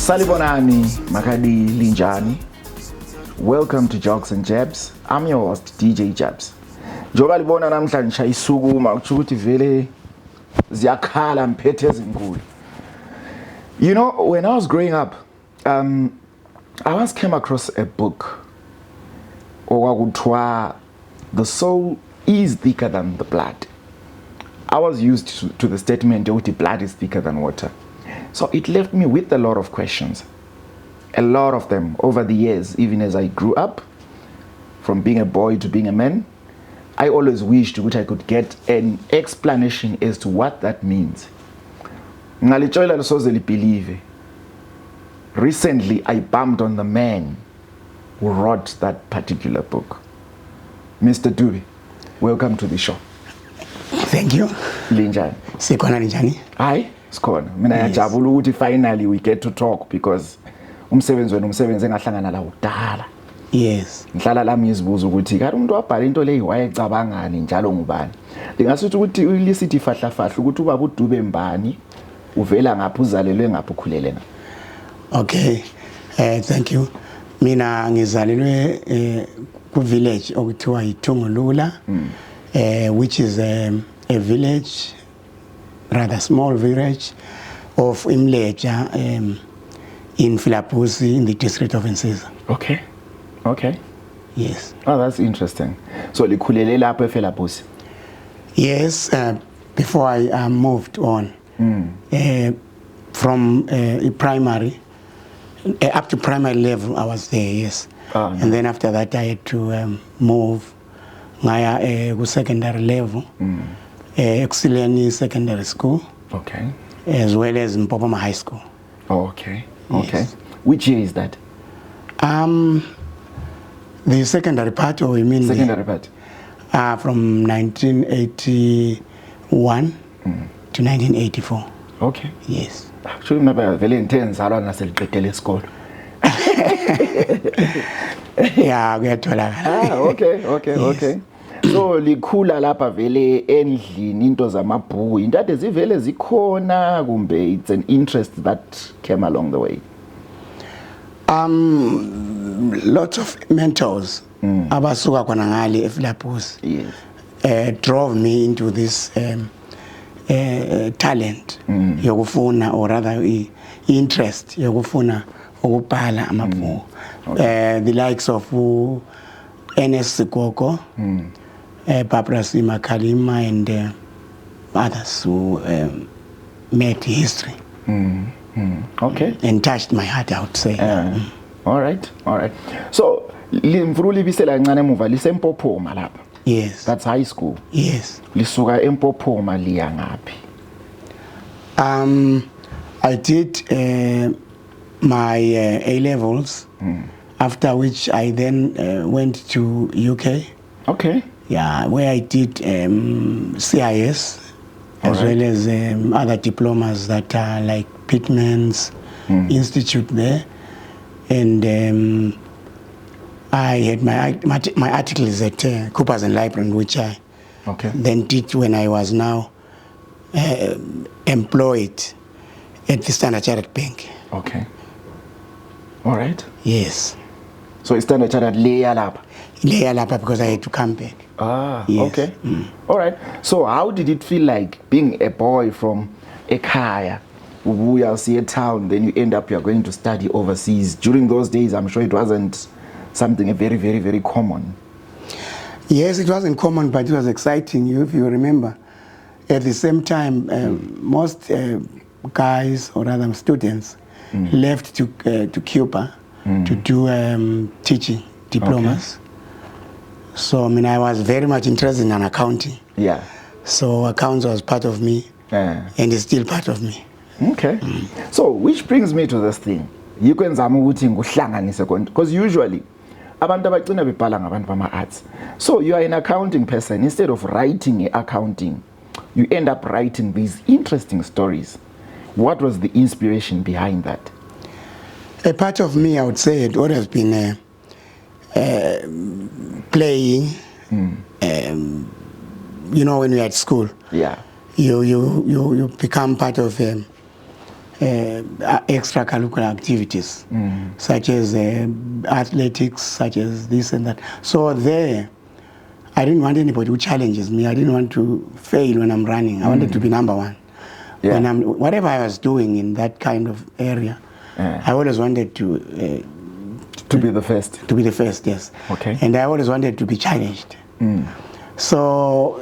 Salibonani, Makadi Linjani. Welcome to Jogs and Jabs. I'm your host, DJ Jabs. Njoba libona namhlanje isukuma kuthi ukuthi vele ziyakhala mphethe ezinkulu. You know, when I was growing up, I once came across a book okwakuthiwa The Soul is Thicker Than the Blood. I was used to the statement that blood is thicker than water. So it left me with a lot of questions. A lot of them over the years, even as I grew up, from being a boy to being a man. I always wished that I could get an explanation as to what that means. Recently, I bumped on the man who wrote that particular book. Mr. Dube, welcome to the show. Thank you. Linjani. Sikhona njani? Hayi, sikhona. Mina ngiyajabula ukuthi finally we get to talk because umsebenzi engahlangana la udala. Yes. Ngihlala la ngizibuza ukuthi kanti umuntu wabhala into leyi wayecabangani njalo ngubani. Ngingasuthi ukuthi ulisithi fahla ukuthi ubaba uDube mbani, uvela ngaphi uzalelwe ngaphi ukhulele ngaphi. Okay. Thank you. Mina ngizalelwe ku village okuthiwa iThungulula. Which is a village, rather small village of Imleja in Filapusi in the district of Nsizwa. Okay. Yes. Oh, that's interesting. So likhulele lapho eFilapusi? Yes, before I moved on. From primary, up to primary level I was there, yes. Oh, no. And then after that I had to move ngaya ku secondary level, Exceleni Secondary School. Okay. As well as Mpopoma High School. Oh, okay. Yes. Which year is that? The secondary part, or you mean secondary part? From 1981 to 1984. Okay. Yes. Actually, remember very intense. I don't know school. Yeah, kuyatholakala. Okay. So likhula lapha vele endlini into zamabhuku. Into ezivele zikhona kumbe it's an interest that came along the way. Lots of mentors abasuka khona ngale eFilapusi. Yes. Drove me into this talent yokufuna, or rather interest yokufuna ukubhala amabhuku. The likes of NS Sikoko, Barbara Sima Kalima, and others who made history. Okay. And touched my heart, I would say. All right. So limvuruli bisela ncane emuva liseMpophoma lapha. Yes. That's high school. Yes. Lisuka eMpophoma liya ngaphi? I did my A levels, after which I then went to UK. Okay. Yeah, where I did CIS, as well as other diplomas that are like Pittman's Institute there. And I had my articles at Coopers and Library, which I then did when I was now employed at the Standard Chartered Bank. Okay. All right. Yes. So it's Standard Chartered Leya lapha? Leya lapha because I had to come back. Yes. Okay. All right. So how did it feel like being a boy from Ekhaya, ubuya usiya town, then you end up you're going to study overseas? During those days, I'm sure it wasn't something very, very, very common. Yes, it wasn't common, but it was exciting. If you remember, at the same time, most guys, or rather students, left to Cuba to do teaching diplomas. Okay. So I mean, I was very much interested in accounting. Yeah. So accounts was part of me, and is still part of me. Okay. So which brings me to this thing. You can because usually abantu abagcina bebhala ngabantu bama arts. So you are an accounting person. Instead of writing accounting, you end up writing these interesting stories. What was the inspiration behind that? A part of me, I would say, it would have been playing. You know, when you're at school, you become part of extracurricular activities, such as athletics, such as this and that. So there, I didn't want anybody who challenges me. I didn't want to fail when I'm running. I wanted to be number one. Yeah. Whatever I was doing in that kind of area, I always wanted to be the first. To be the first, yes. Okay. And I always wanted to be challenged. So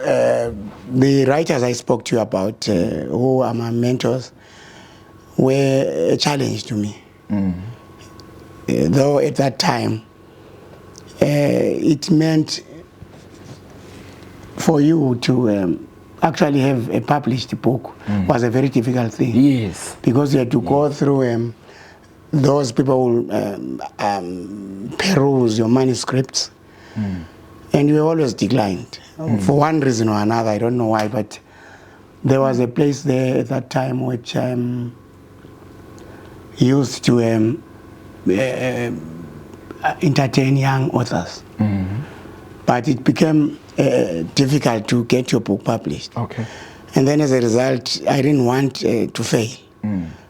the writers I spoke to you about, who are my mentors, were a challenge to me. Though at that time, it meant for you to actually have a published book was a very difficult thing. Yes. Because you had to go through those people who peruse your manuscripts, and you were always declined. For one reason or another, I don't know why, but there was a place there at that time which used to entertain young authors. But it became difficult to get your book published. Okay. And then as a result, I didn't want to fail.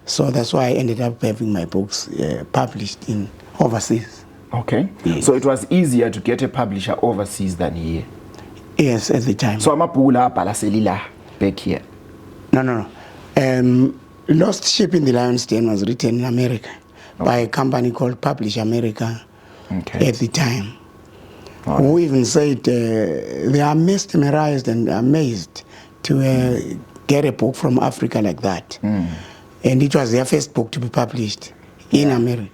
So that's why I ended up having my books published in overseas. Okay. Yes. So it was easier to get a publisher overseas than here. Yes, at the time. So amabhula abhala selila back here. No. Lost Ship in the Lion's Den was written in America by a company called Publish America at the time. Who even said they are mesmerized and amazed to get a book from Africa like that. And it was their first book to be published in America.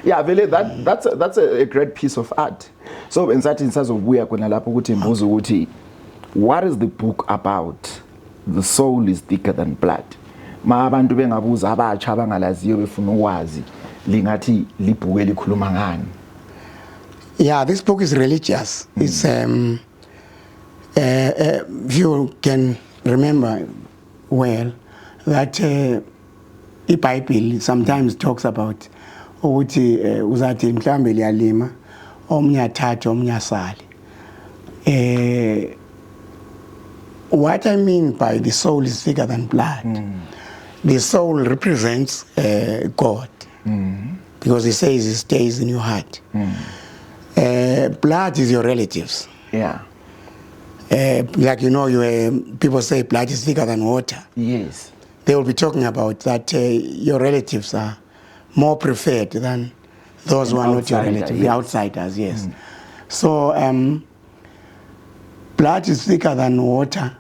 Yeah, vele that's a great piece of art. So ensathi ngisazobuya khona lapho ukuthi imbuzo ukuthi what is the book about? The soul is thicker than blood. Ma abantu bengabuza abatsha abangalaziyo befuna ukwazi lingathi libhuku elikhuluma ngani. Yeah, this book is religious. It's if you can remember well that iBhayibheli sometimes talks about ukuthi uzathi mhlambe liyalima omnye athathe omnye asale. What I mean by the soul is thicker than blood, the soul represents God, because he says he stays in your heart. Blood is your relatives. Yeah. Like people say blood is thicker than water. Yes. They will be talking about that your relatives are more preferred than those who are not your relatives, the outsiders, yes. So blood is thicker than water.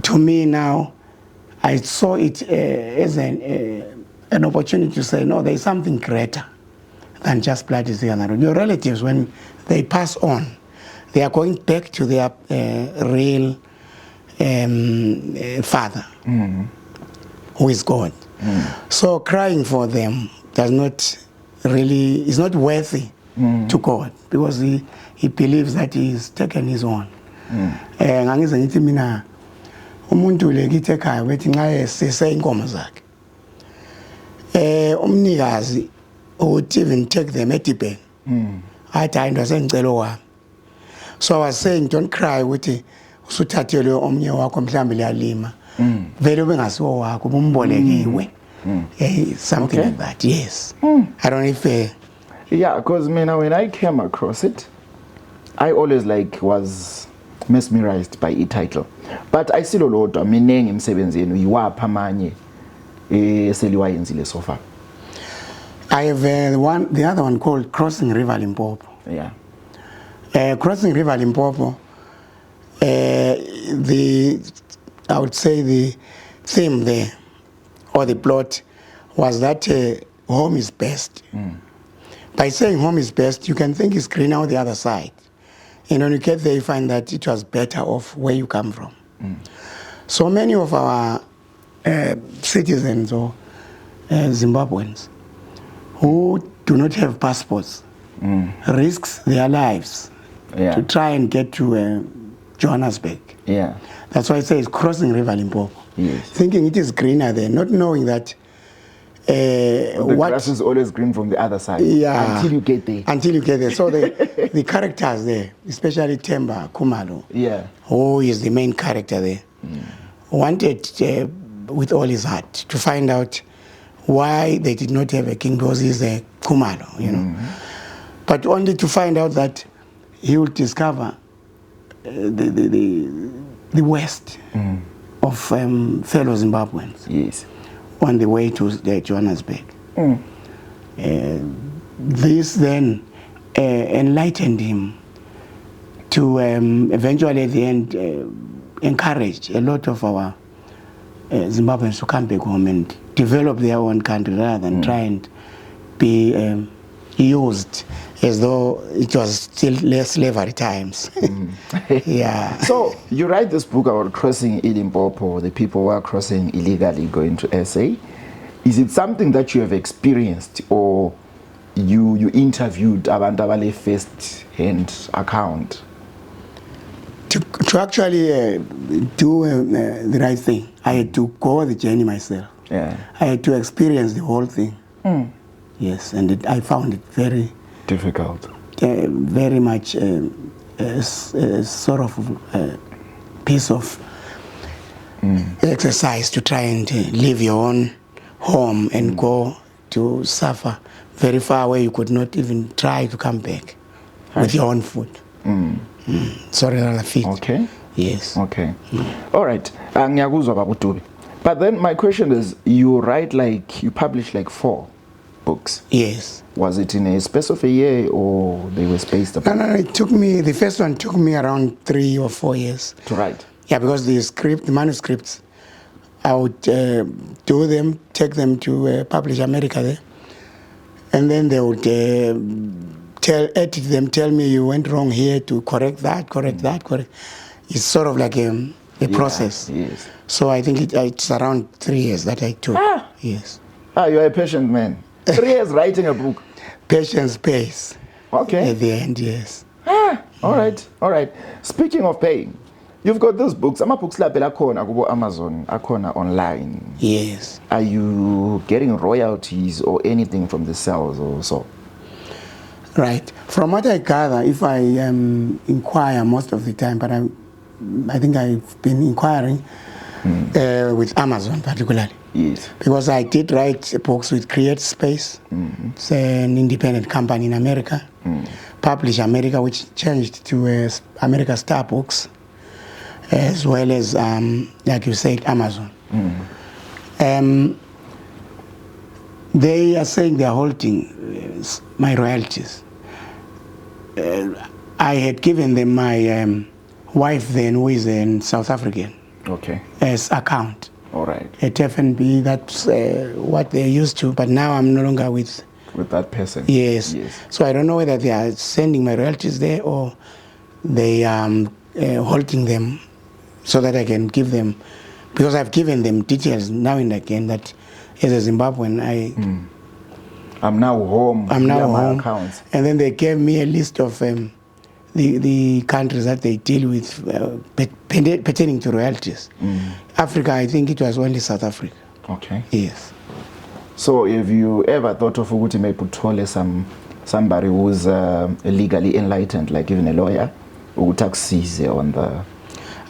To me now, I saw it as an opportunity to say, no, there is something greater than just blood is thicker than water. Your relatives, when they pass on, they are going back to their real father, who is God. So crying for them is not worthy to God, because he believes that he's taken his own. Ngangize ngithi mina umuntu lekithi ekhaya bethi nxa esise inkomo zakhe umnikazi would even take them edibheni athi hayi ndo sengicela wami. So I was saying, don't cry ukuthi usuthathelwe omnye wakho mhlambe liyalima vele ubengasiwo wakho umbolekiwe. Something like that, yes. I don't know if yeah, because when I came across it, I always was mesmerized by the title. But I still lodwa minengi emsebenzini yiwapha amanye eseliwayenzile so far. I have the other one called Crossing River Limpopo. Yeah. Crossing River Limpopo, I would say the theme there, or the plot, was that home is best. By saying home is best, you can think it's greener on the other side. And when you get there, you find that it was better off where you come from. So many of our citizens or Zimbabweans who do not have passports risks their lives to try and get to Johannesburg. Yeah. That's why it says crossing River Limpopo. Yes. Thinking it is greener there, not knowing that the grass is always green from the other side. Yeah. Until you get there. Until you get there. So the characters there, especially Temba Kumalo, who is the main character there, wanted with all his heart to find out why they did not have a king, because he's a Kumalo, you know. But only to find out that he would discover the west of fellow Zimbabweans. Yes. On the way to Johannesburg. This then enlightened him to eventually at the end encourage a lot of our Zimbabweans to come back home and develop their own country rather than try and be used as though it was still less slavery times. Yeah. So you write this book about crossing Limpopo, the people who are crossing illegally going to SA. Is it something that you have experienced, or you interviewed abantu abale first-hand account? To actually do the right thing, I had to go the journey myself. Yeah. I had to experience the whole thing. Yes, and I found it very difficult. Very much a sort of piece of exercise to try and leave your own home and go to suffer very far where you could not even try to come back with your own food. Sorry, rather feet. Okay. Yes. Okay. All right. Ngiyakuzwa Baba Dube. But then my question is, you publish like 4 books. Yes. Was it in a space of a year, or they were spaced apart? No, it took me, the first one took me around 3 or 4 years. To write? Yeah, because the manuscripts, I would do them, take them to Publish America there, and then they would edit them, tell me you went wrong here, to correct that. It's sort of like a process. Yes. So I think it's around 3 years that I took. Yes. You're a patient man. 3 years writing a book. Patience pays. Okay. At the end, yes. All right. Speaking of paying, you've got those books. Books lapha khona kubo Amazon, akhona online. Yes. Are you getting royalties or anything from the sales or so? Right. From what I gather, if I inquire most of the time, but I think I've been inquiring with Amazon particularly. Yes. Because I did write books with Create Space. It's an independent company in America. Publish America, which changed to America Star Books, as well as, like you said, Amazon. They are saying they are holding my royalties. I had given them my wife then, who is in South African, as account. All right. At FNB, that's what they're used to, but now I'm no longer with that person. Yes. So I don't know whether they are sending my royalties there or they are holding them so that I can give them, because I've given them details now and again that as a Zimbabwean, I'm now home. I'm now home. Accounts. And then they gave me a list of the countries that they deal with pertaining to royalties. Africa, I think it was only South Africa. Okay. Yes. So have you ever thought of ukuthi maybe uthole somebody who's legally enlightened, like even a lawyer, ukuthi akusize on the...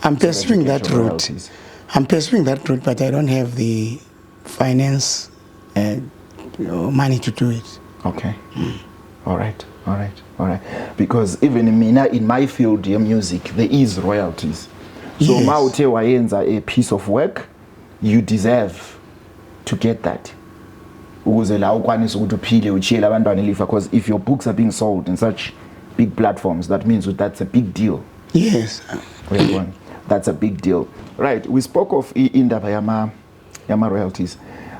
I'm pursuing that route. But I don't have the finance money to do it. Okay. All right. Because even in my field, your music, there is royalties. So mawuthe wayenza a piece of work, you deserve to get that. Ukuze la ukwanisa ukuthi uphile uchiyela abantwana ilifa, because if your books are being sold in such big platforms, that means that's a big deal. Yes. That's a big deal. Right, we spoke of indaba yama royalties.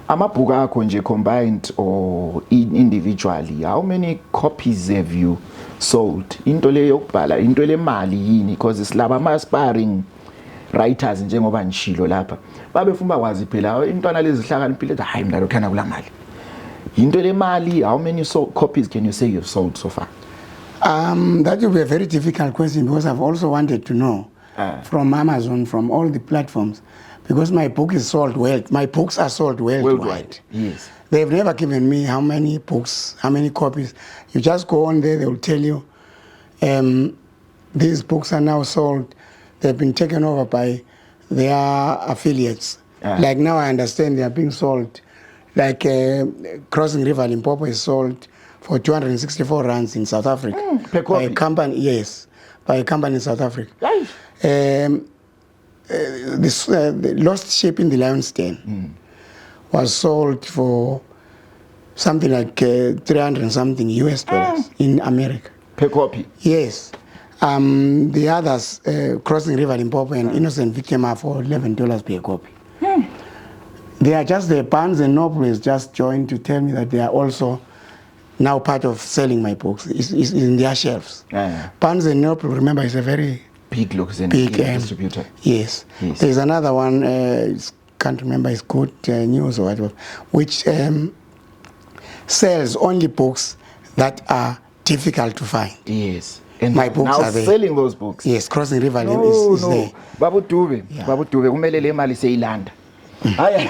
Amabhuku akho nje combined or individually, how many copies have you sold? Into le yokubhala, into le mali yini, because isilaba ama-aspiring writers njengoba nishilo lapha babefuna bakwazi phela intwana lezi zihlakaniphile hayi mina lokhana kula mali. Into le mali, how many copies can you say you've sold so far? That will be a very difficult question, because I've also wanted to know from Amazon, from all the platforms, because my book is sold my books are sold worldwide. Yes. They've never given me how many books, how many copies. You just go on there, they will tell you these books are now sold. They've been taken over by their affiliates. Like now I understand they are being sold Like Crossing River Limpopo is sold for 264 rands in South Africa. Per copy? By a company, yes, by a company in South Africa. Life. The Lost Ship in the Lion's Den was sold for something like 300 and something US dollars in America. Per copy? Yes. The others, Crossing River Limpopo and Innocent Victim, are for $11 per copy. They are just the Barnes and Noble has just joined to tell me that they are also now part of selling my books. It's in their shelves. Barnes and Noble, remember, is a very big distributor. Yes. There's another one, can't remember, it's Good News or whatever, which sells only books that are difficult to find. Yes. And my books now are there. Selling those books. Yes, Crossing River is there. Babu Dube, Babu Dube, kumele le mali seyilanda. Hayi.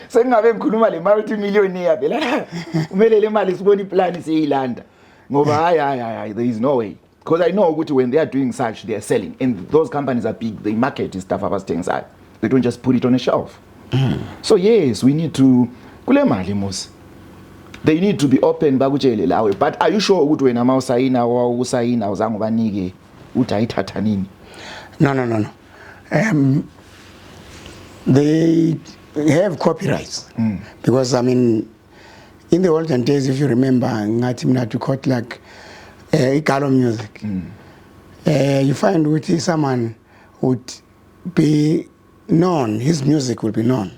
Sengabe ngikhuluma le multi-millionaire phela. Kumele le mali sibone iplan seyilanda. Ngoba hayi, there is no way. Because I know when they are doing such, they are selling. And those companies are big, they market this stuff abasithengisayo. They don't just put it on a shelf. So yes, we need to kule mali mos. They need to be open bakutshele lawe. But are you sure ukuthi wena mawusayina usayina uzange ubanike uthi ayithatha nini? No. They have copyrights. Because I mean, in the olden days, if you remember, ngathi mina to quote like Igalo music, you find with someone would be known, his music will be known,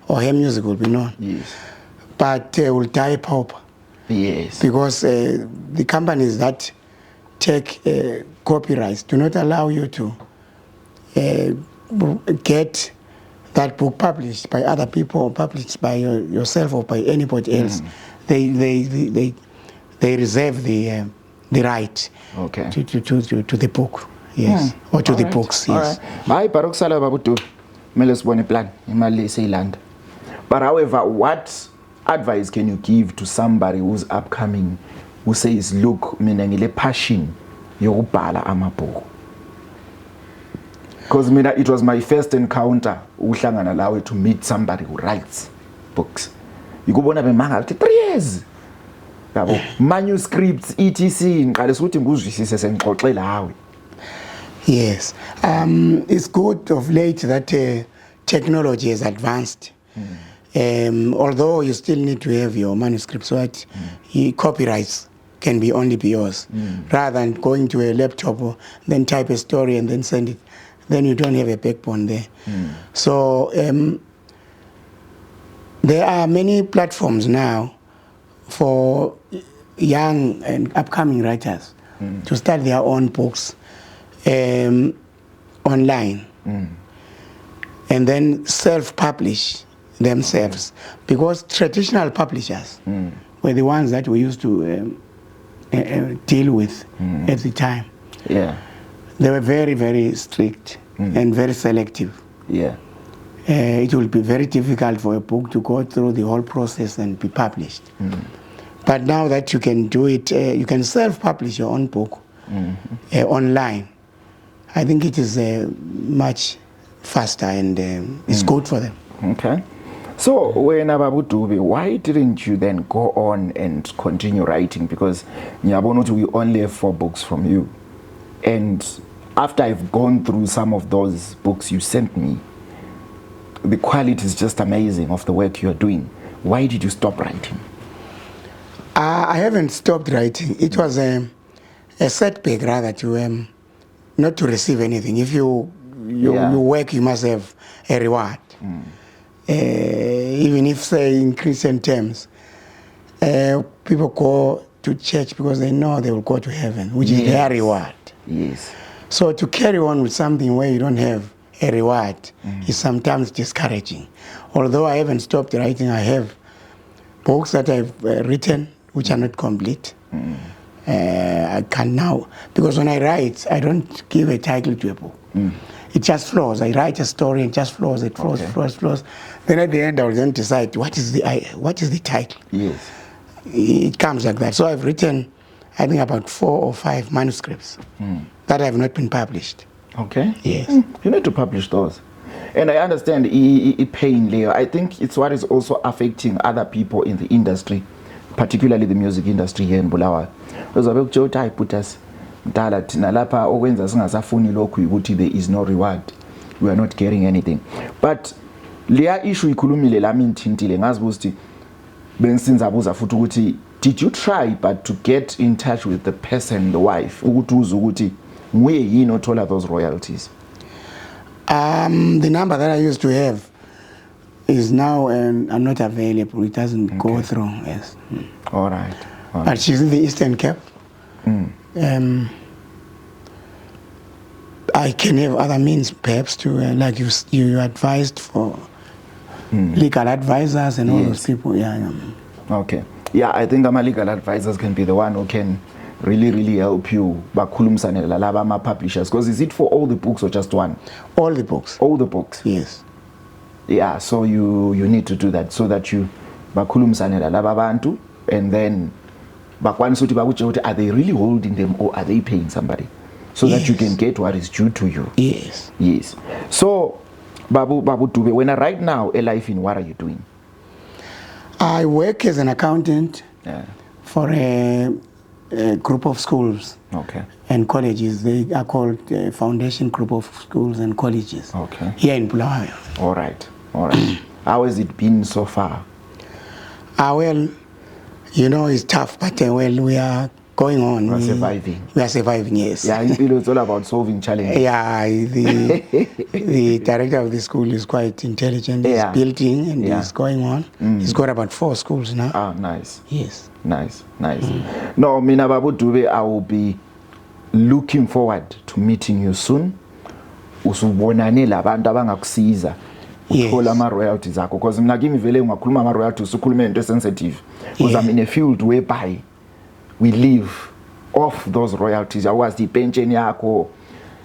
or her music will be known. Yes. But will die pauper. Yes. Because the companies that take copyrights do not allow you to get that book published by other people or published by yourself or by anybody else. They reserve the right to the book. Yes. Or to the books. Yes. Hayi barokusala Babu Dube. Kumele sibone plan imali eseyilanda. But however, what advice can you give to somebody who's upcoming, who says, look, mina ngile passion yokubhala amabhuku? Because it was my first encounter uhlangana lawe to meet somebody who writes books. Yikubona bemanga 3 years. Yabo, manuscripts, etc. Ngiqalisa ukuthi ngizwisise sengixoxe lawe. Yes. It's good of late that technology has advanced. Although you still need to have your manuscript so that copyrights can only be yours, rather than going to a laptop or then type a story and then send it. Then you don't have a backbone there. So there are many platforms now for young and upcoming writers to start their own books online and then self-publish themselves, because traditional publishers were the ones that we used to deal with at the time. Yeah. They were very, very strict and very selective. Yeah. It will be very difficult for a book to go through the whole process and be published. But now that you can do it, you can self-publish your own book online. I think it is much faster and it's good for them. Okay. So, when Babu Dube, why didn't you then go on and continue writing? Because we only have 4 books from you. And after I've gone through some of those books you sent me, the quality is just amazing of the work you're doing. Why did you stop writing? I haven't stopped writing. It was a setback rather to not to receive anything. If you work, you must have a reward. Even if, say, in Christian terms, people go to church because they know they will go to heaven, which is their reward. Yes. So to carry on with something where you don't have a reward is sometimes discouraging. Although I haven't stopped writing, I have books that I've written which are not complete. I can now, because when I write, I don't give a title to a book. It just flows. I write a story and just flows. It flows, flows. Then at the end, I will then decide what is the title. Yes. It comes like that. So I've written, I think, about 4 or 5 manuscripts that have not been published. Okay. Yes. You need to publish those. And I understand it pain layer. I think it's what is also affecting other people in the industry, particularly the music industry here in Bulawayo. Uzobe ukutshela I put us mdala thina lapha okwenza singasafuni lokhu ukuthi there is no reward. We are not getting anything. But leya issue ikhulumile lami ngithintile ngazibuza ukuthi bengisinzabuza futhi ukuthi did you try but to get in touch with the person, the wife, ukuthi uze ukuthi nguye yini othola those royalties? The number that I used to have is now not available. It doesn't go through. Yes. All right. But she's in the Eastern Cape. I can have other means, perhaps, to like you advised for legal advisors and all those people. Yeah. Okay. Yeah, I think legal advisors can be the one who can really help you bakhulumisane lalaba ama publishers, because is it for all the books or just one? All the books. All the books. Yes. Yeah, so you need to do that so that you bakhulumisane lalaba bantu, and then bakwanisa ukuthi bakutshela ukuthi are they really holding them or are they paying somebody, so that you can get what is due to you. Yes. Yes. So Babu Dube, when right now alive in, what are you doing? I work as an accountant for a group of schools and colleges. They are called Foundation Group of Schools and Colleges here in Bulawayo. All right. How has it been so far? Well, you know, it's tough, but well, we are going on. We are surviving. We are surviving, yes. Yeah, it's all about solving challenges. Yeah, the director of the school is quite intelligent. He's building and he's going on. He's got about 4 schools now. Ah, nice. Yes. Nice. No, Mina Babu Dube, I will be looking forward to meeting you soon. Usubonane labantu abangakusiza uthola ama royalties akho, because mina kimi vele ungakhuluma ama royalties ukhuluma into sensitive, because I'm in a field whereby we live off those royalties. Awazi ipension yakho,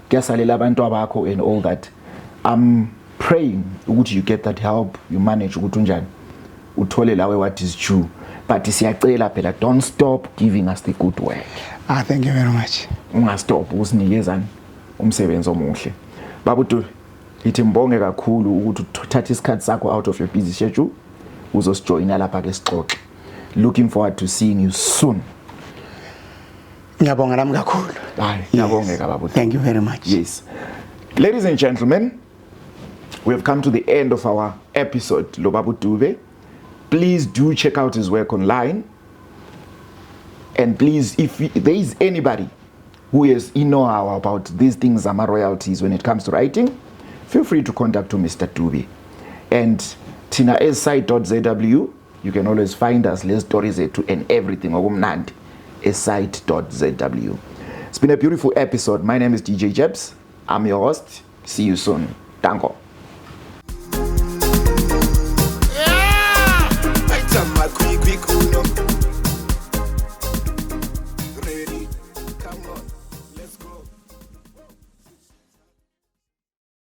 kuyasalela abantu abakho and all that. I'm praying ukuthi you get that help, you manage ukuthi unjani uthole lawe what is due. But siyacela phela, don't stop giving us the good work. Thank you very much. Ungastop usinikezani umsebenzi omuhle. Babu Dube, ithi mbonge kakhulu ukuthi uthatha isikhathi sakho out of your busy schedule uzosijoyina lapha ke sixoxe. Looking forward to seeing you soon. Thank you very much. Yes. Ladies and gentlemen, we have come to the end of our episode, Babu Dube. Please do check out his work online. And please, if there is anybody who has know-how about these things, ama royalties, when it comes to writing, feel free to contact Mr. Dube. And Tina S01EP10, you can always find us, Les Stories and everything. S01EP10. It's been a beautiful episode. My name is DJ Jebs. I'm your host. See you soon. Danko.